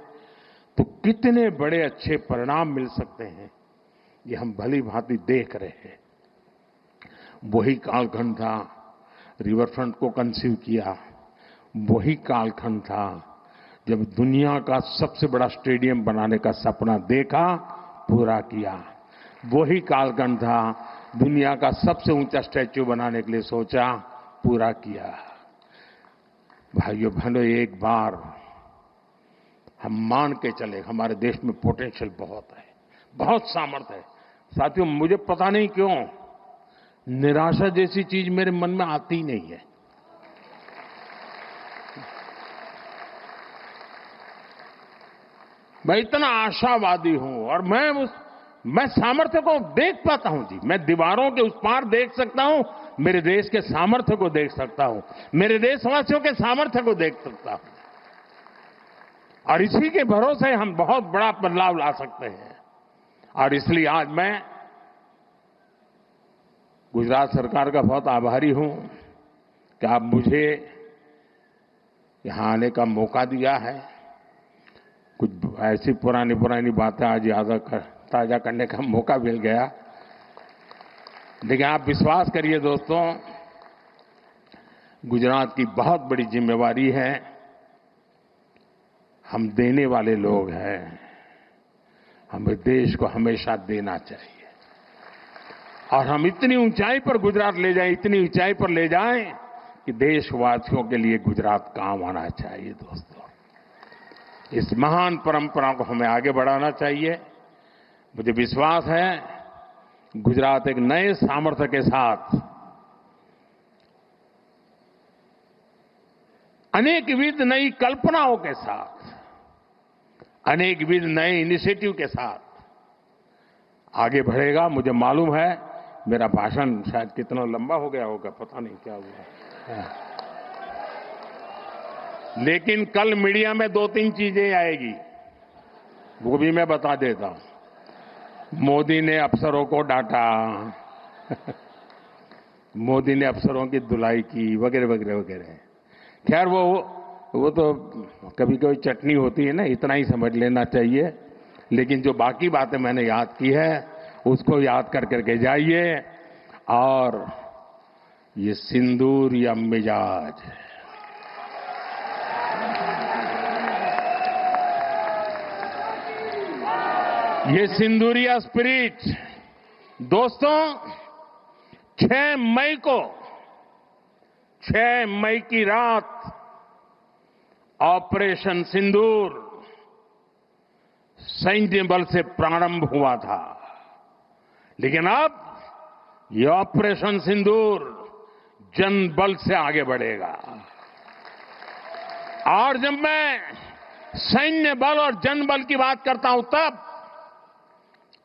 तो कितने बड़े अच्छे परिणाम मिल सकते हैं, ये हम भली भांति देख रहे हैं। वही कालखंड था, रिवर फ्रंट को कंसीव किया। वही कालखंड था जब दुनिया का सबसे बड़ा स्टेडियम बनाने का सपना देखा, पूरा किया। वही कालखंड था दुनिया का सबसे ऊंचा स्टैच्यू बनाने के लिए सोचा, पूरा किया। भाइयों बहनों, एक बार हम मान के चले, हमारे देश में पोटेंशियल बहुत है, बहुत सामर्थ्य है। साथियों, मुझे पता नहीं क्यों निराशा जैसी चीज मेरे मन में आती ही नहीं है। मैं इतना आशावादी हूं, और मैं सामर्थ्य को देख पाता हूं जी। मैं दीवारों के उस पार देख सकता हूं, मेरे देश के सामर्थ्य को देख सकता हूं, मेरे देशवासियों के सामर्थ्य को देख सकता हूं, और इसी के भरोसे हम बहुत बड़ा बदलाव ला सकते हैं। और इसलिए आज मैं गुजरात सरकार का बहुत आभारी हूं कि आप मुझे यहां आने का मौका दिया है। कुछ ऐसी पुरानी बातें आज ताजा करने का मौका मिल गया। लेकिन आप विश्वास करिए दोस्तों, गुजरात की बहुत बड़ी जिम्मेवारी है। हम देने वाले लोग हैं, हमें देश को हमेशा देना चाहिए, और हम इतनी ऊंचाई पर गुजरात ले जाएं, इतनी ऊंचाई पर ले जाएं कि देशवासियों के लिए गुजरात काम आना चाहिए। दोस्तों, इस महान परंपरा को हमें आगे बढ़ाना चाहिए। मुझे विश्वास है गुजरात एक नए सामर्थ्य के साथ, अनेकविध नई कल्पनाओं के साथ, अनेकविध नए इनिशिएटिव के साथ आगे बढ़ेगा। मुझे मालूम है मेरा भाषण शायद कितना लंबा हो गया होगा, पता नहीं क्या हुआ। लेकिन कल मीडिया में 2-3 चीजें आएगी, वो भी मैं बता देता हूं। मोदी ने अफसरों को डांटा, मोदी ने अफसरों की धुलाई की, वगैरह वगैरह वगैरह। खैर वो तो कभी कभी चटनी होती है ना, इतना ही समझ लेना चाहिए। लेकिन जो बाकी बातें मैंने याद की है उसको याद कर करके जाइए। और ये सिंदूर या मिजाज, ये सिंदूरिया स्पिरिट दोस्तों 6 मई की रात ऑपरेशन सिंदूर सैन्य बल से प्रारंभ हुआ था, लेकिन अब ये ऑपरेशन सिंदूर जनबल से आगे बढ़ेगा। और जब मैं सैन्य बल और जनबल की बात करता हूं तब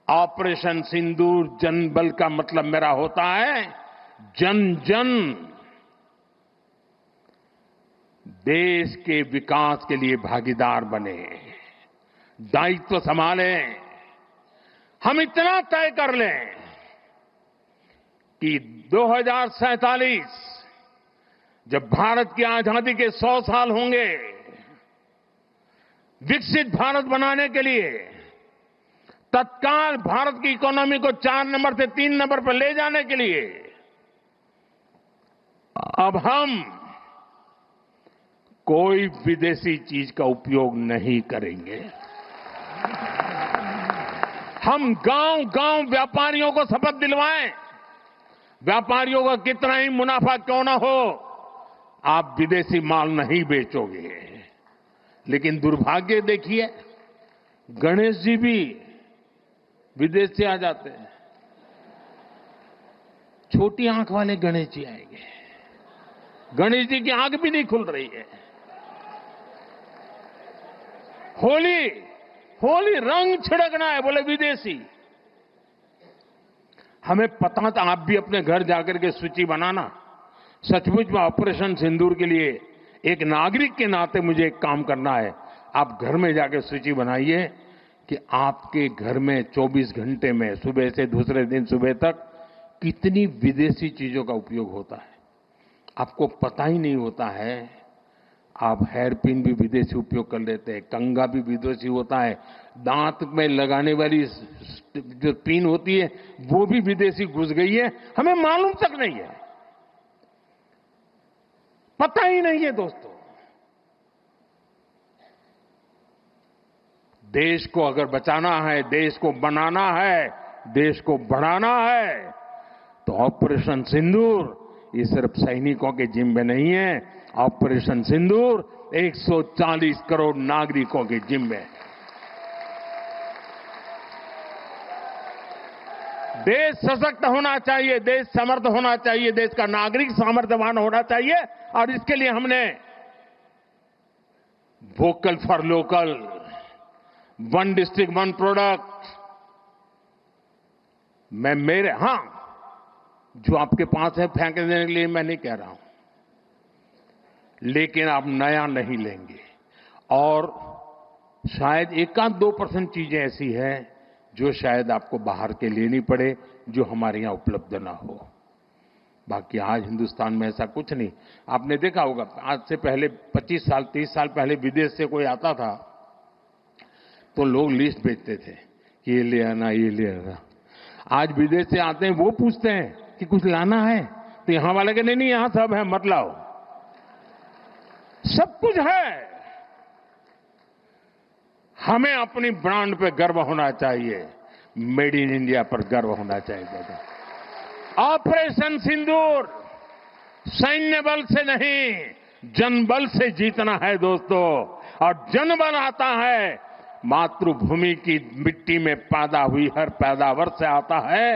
ऑपरेशन सिंदूर जनबल का मतलब मेरा होता है जन जन देश के विकास के लिए भागीदार बने, दायित्व संभालें। हम इतना तय कर लें कि 2047 जब भारत की आजादी के 100 साल होंगे, विकसित भारत बनाने के लिए तत्काल भारत की इकोनॉमी को 4 नंबर से 3 नंबर पर ले जाने के लिए अब हम कोई विदेशी चीज का उपयोग नहीं करेंगे। हम गांव-गांव व्यापारियों को शपथ दिलवाएं, व्यापारियों का कितना ही मुनाफा क्यों ना हो, आप विदेशी माल नहीं बेचोगे। लेकिन दुर्भाग्य देखिए, गणेश जी भी विदेश से आ जाते हैं। छोटी आंख वाले गणेश जी आएंगे, गणेश जी की आंख भी नहीं खुल रही है। होली रंग छिड़कना है, बोले विदेशी। हमें पता था, आप भी अपने घर जाकर के सूची बनाना। सचमुच में ऑपरेशन सिंदूर के लिए एक नागरिक के नाते मुझे एक काम करना है। आप घर में जाकर सूची बनाइए कि आपके घर में 24 घंटे में सुबह से दूसरे दिन सुबह तक कितनी विदेशी चीजों का उपयोग होता है। आपको पता ही नहीं होता है। आप हेयर पिन भी विदेशी उपयोग कर लेते हैं, कंघा भी विदेशी होता है, दांत में लगाने वाली जो पिन होती है वो भी विदेशी घुस गई है, हमें मालूम तक नहीं है, पता ही नहीं है। दोस्तों, देश को अगर बचाना है, देश को बनाना है, देश को बढ़ाना है, तो ऑपरेशन सिंदूर ये सिर्फ सैनिकों के जिम्मे नहीं है। ऑपरेशन सिंदूर 140 करोड़ नागरिकों के जिम्मे है। देश सशक्त होना चाहिए, देश समर्थ होना चाहिए, देश का नागरिक सामर्थ्यवान होना चाहिए। और इसके लिए हमने vocal for local, 1 district 1 product, जो आपके पास है फेंक देने के लिए मैं नहीं कह रहा हूं, लेकिन आप नया नहीं लेंगे। और शायद 1-2% चीजें ऐसी हैं जो शायद आपको बाहर के लेनी पड़े, जो हमारे यहां उपलब्ध ना हो। बाकी आज हिंदुस्तान में ऐसा कुछ नहीं। आपने देखा होगा, आज से पहले 25 साल 30 साल पहले विदेश से कोई आता था तो लोग लिस्ट भेजते थे कि ये ले आना, ये ले आना। आज विदेश से आते हैं, वो पूछते हैं कि कुछ लाना है, तो यहां वाले के नहीं, यहां सब है, मत लाओ, सब कुछ है। हमें अपनी ब्रांड पे गर्व होना चाहिए, मेड इन इंडिया पर गर्व होना चाहिए। ऑपरेशन सिंदूर सैन्य बल से नहीं, जनबल से जीतना है दोस्तों। और जनबल आता है मातृभूमि की मिट्टी में पैदा हुई हर पैदावार से आता है।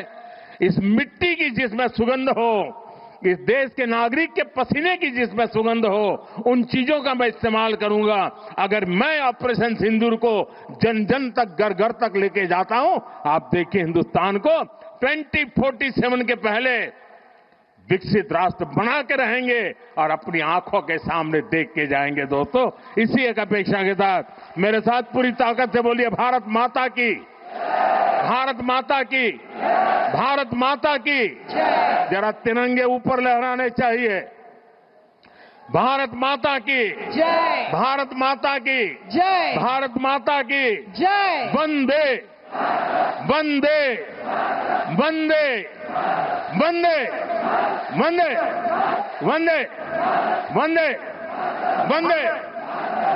इस मिट्टी की जिसमें सुगंध हो, इस देश के नागरिक के पसीने की जिसमें सुगंध हो, उन चीजों का मैं इस्तेमाल करूंगा। अगर मैं ऑपरेशन सिंदूर को जन जन तक, घर घर तक लेके जाता हूं, आप देखिए हिंदुस्तान को 2047 के पहले विकसित राष्ट्र बना के रहेंगे और अपनी आंखों के सामने देख के जाएंगे। दोस्तों, इसी एक अपेक्षा के साथ मेरे साथ पूरी ताकत से बोलिए, भारत माता की, भारत माता की, भारत माता की। जरा तिरंगे ऊपर लहराने चाहिए। भारत माता की जय, भारत माता की जय, भारत माता की जय, वंदे वंदे वंदे वंदे वंदे वंदे वंदे वंदे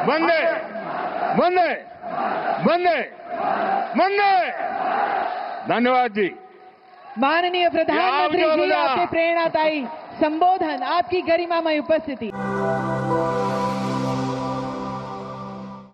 वंदे वंदे वंदे वंदे। धन्यवाद जी। माननीय प्रधानमंत्री या जी, बोला। आपके प्रेरणादायी संबोधन, आपकी गरिमामय उपस्थिति।